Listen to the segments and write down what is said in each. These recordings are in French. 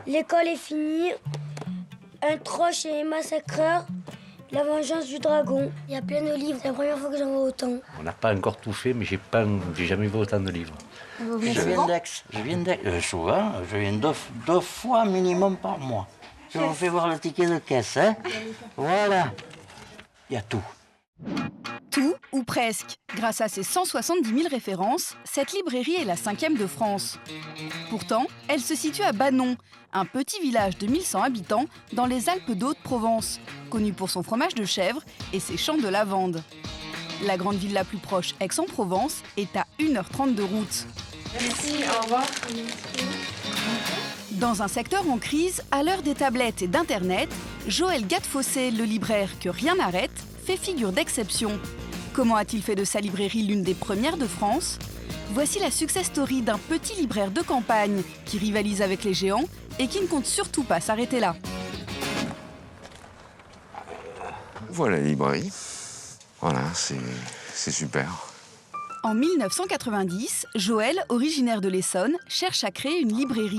L'école est finie, un troche et massacreur, la vengeance du dragon. Il y a plein de livres, c'est la première fois que j'en vois autant. On n'a pas encore tout fait, mais j'ai jamais vu autant de livres. Je viens d'Aix. Souvent, je viens deux fois minimum par mois. Je vous fais voir le ticket de caisse, hein. Voilà. Il y a tout. Tout, ou presque. Grâce à ses 170 000 références, cette librairie est la 5e de France. Pourtant, elle se situe à Banon, un petit village de 1100 habitants dans les Alpes d'Haute-Provence, connu pour son fromage de chèvre et ses champs de lavande. La grande ville la plus proche, Aix-en-Provence, est à 1h30 de route. Merci, au revoir. Dans un secteur en crise, à l'heure des tablettes et d'Internet, Joël Gadefossé, le libraire que rien n'arrête, fait figure d'exception. Comment a-t-il fait de sa librairie l'une des premières de France? Voici la success story d'un petit libraire de campagne qui rivalise avec les géants et qui ne compte surtout pas s'arrêter là. Voilà la librairie. Voilà, c'est super. En 1990, Joël, originaire de l'Essonne, cherche à créer une librairie.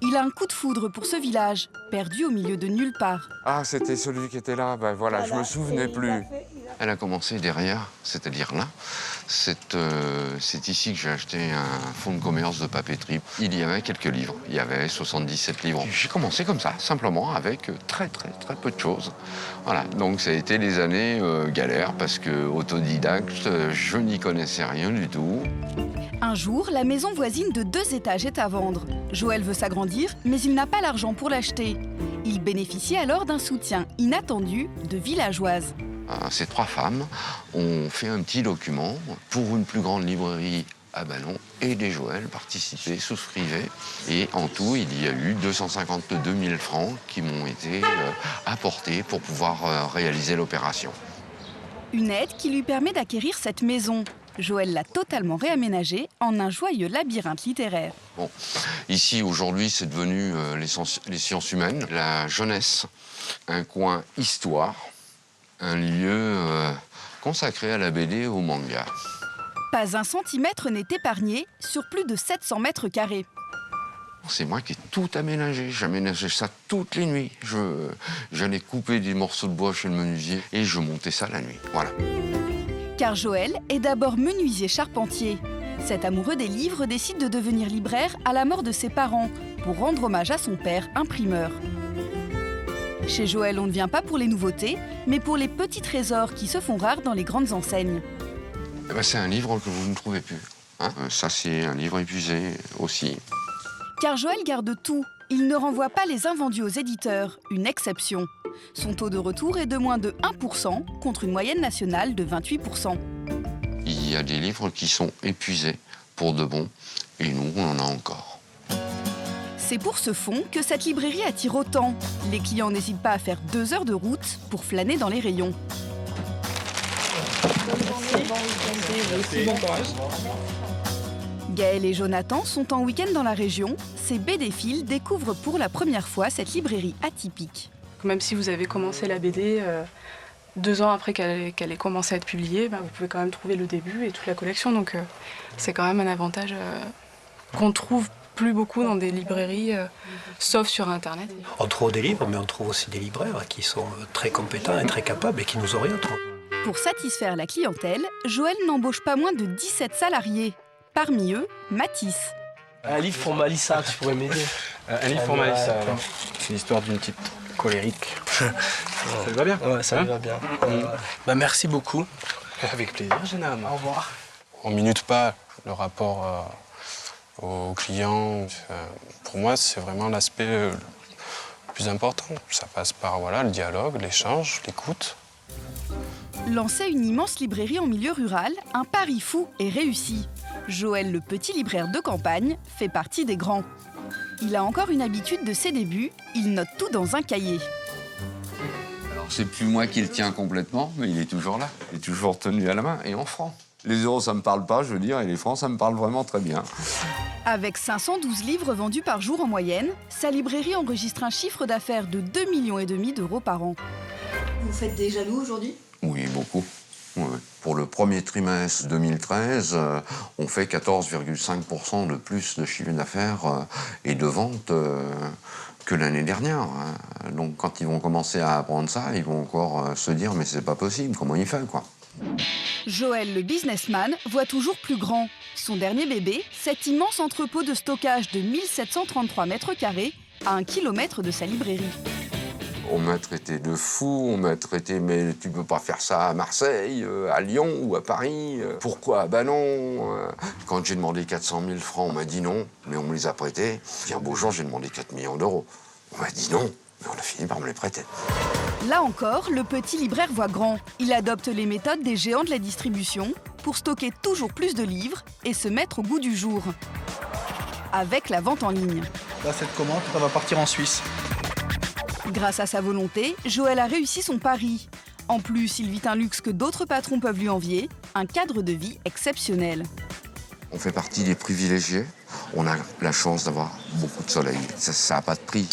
Il a un coup de foudre pour ce village, perdu au milieu de nulle part. Ah, c'était celui qui était là. Ben voilà, je me souvenais plus. Elle a commencé derrière, c'est-à-dire là. C'est ici que j'ai acheté un fonds de commerce de papeterie. Il y avait quelques livres. Il y avait 77 livres. J'ai commencé comme ça, simplement, avec très peu de choses. Voilà, donc ça a été des années galères, parce que autodidacte, je n'y connaissais rien du tout. Un jour, la maison voisine de 2 étages est à vendre. Joël veut s'agrandir, mais il n'a pas l'argent pour l'acheter. Il bénéficie alors d'un soutien inattendu de villageoises. Ces 3 femmes ont fait un petit document pour une plus grande librairie à Banon, et les Joël participaient, souscrivaient. Et en tout, il y a eu 252 000 francs qui m'ont été apportés pour pouvoir réaliser l'opération. Une aide qui lui permet d'acquérir cette maison. Joël l'a totalement réaménagée en un joyeux labyrinthe littéraire. Bon, ici, aujourd'hui, c'est devenu les sciences humaines, la jeunesse, un coin histoire, un lieu consacré à la BD et au manga. Pas un centimètre n'est épargné sur plus de 700 mètres carrés. C'est moi qui ai tout aménagé. J'aménageais ça toutes les nuits. J'allais couper des morceaux de bois chez le menuisier et je montais ça la nuit. Voilà. Car Joël est d'abord menuisier charpentier. Cet amoureux des livres décide de devenir libraire à la mort de ses parents pour rendre hommage à son père, imprimeur. Chez Joël, on ne vient pas pour les nouveautés, mais pour les petits trésors qui se font rares dans les grandes enseignes. Eh ben, c'est un livre que vous ne trouvez plus. Hein, ça, c'est un livre épuisé aussi. Car Joël garde tout. Il ne renvoie pas les invendus aux éditeurs, une exception. Son taux de retour est de moins de 1% contre une moyenne nationale de 28%. Il y a des livres qui sont épuisés pour de bon, et nous, on en a encore. C'est pour ce fond que cette librairie attire autant. Les clients n'hésitent pas à faire 2 heures de route pour flâner dans les rayons. Gaël et Jonathan sont en week-end dans la région. Ces BDphiles découvrent pour la première fois cette librairie atypique. Même si vous avez commencé la BD 2 ans après qu'elle ait commencé à être publiée, vous pouvez quand même trouver le début et toute la collection. Donc c'est quand même un avantage qu'on trouve plus beaucoup dans des librairies, sauf sur Internet. On trouve des livres, mais on trouve aussi des libraires qui sont très compétents et très capables et qui nous orientent. Pour satisfaire la clientèle, Joël n'embauche pas moins de 17 salariés. Parmi eux, Mathis. Un livre pour Malissa, tu pourrais m'aider. Un livre pour Malissa, alors. C'est l'histoire d'une petite colérique. Ça te va bien? Ouais, ça me va bien. Merci beaucoup. Avec plaisir, jeune homme. Au revoir. On minute pas le rapport aux clients. Pour moi, c'est vraiment l'aspect le plus important. Ça passe par le dialogue, l'échange, l'écoute. Lancer une immense librairie en milieu rural, un pari fou et réussi. Joël, le petit libraire de campagne, fait partie des grands. Il a encore une habitude de ses débuts, il note tout dans un cahier. Alors, c'est plus moi qui le tiens complètement, mais il est toujours là. Il est toujours tenu à la main et en francs. Les euros, ça me parle pas, je veux dire, et les francs, ça me parle vraiment très bien. Avec 512 livres vendus par jour en moyenne, sa librairie enregistre un chiffre d'affaires de 2,5 millions d'euros par an. Vous faites des jaloux aujourd'hui? Oui, beaucoup. Ouais. Pour le premier trimestre 2013, on fait 14,5% de plus de chiffre d'affaires et de ventes que l'année dernière. Donc quand ils vont commencer à apprendre ça, ils vont encore se dire mais c'est pas possible, comment il fait quoi. Joël, le businessman, voit toujours plus grand. Son dernier bébé, cet immense entrepôt de stockage de 1733 mètres carrés à 1 kilomètre de sa librairie. On m'a traité de fou, on m'a traité « mais tu peux pas faire ça à Marseille, à Lyon ou à Paris, pourquoi ? Bah non !» Quand j'ai demandé 400 000 francs, on m'a dit non, mais on me les a prêtés. Puis un beau jour, j'ai demandé 4 millions d'euros. On m'a dit non, mais on a fini par me les prêter. Là encore, le petit libraire voit grand. Il adopte les méthodes des géants de la distribution pour stocker toujours plus de livres et se mettre au goût du jour. Avec la vente en ligne. Là, cette commande, elle va partir en Suisse. Grâce à sa volonté, Joël a réussi son pari. En plus, il vit un luxe que d'autres patrons peuvent lui envier, un cadre de vie exceptionnel. On fait partie des privilégiés. On a la chance d'avoir beaucoup de soleil. Ça n'a pas de prix.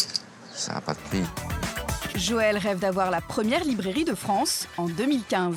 Ça n'a pas de prix. Joël rêve d'avoir la première librairie de France en 2015.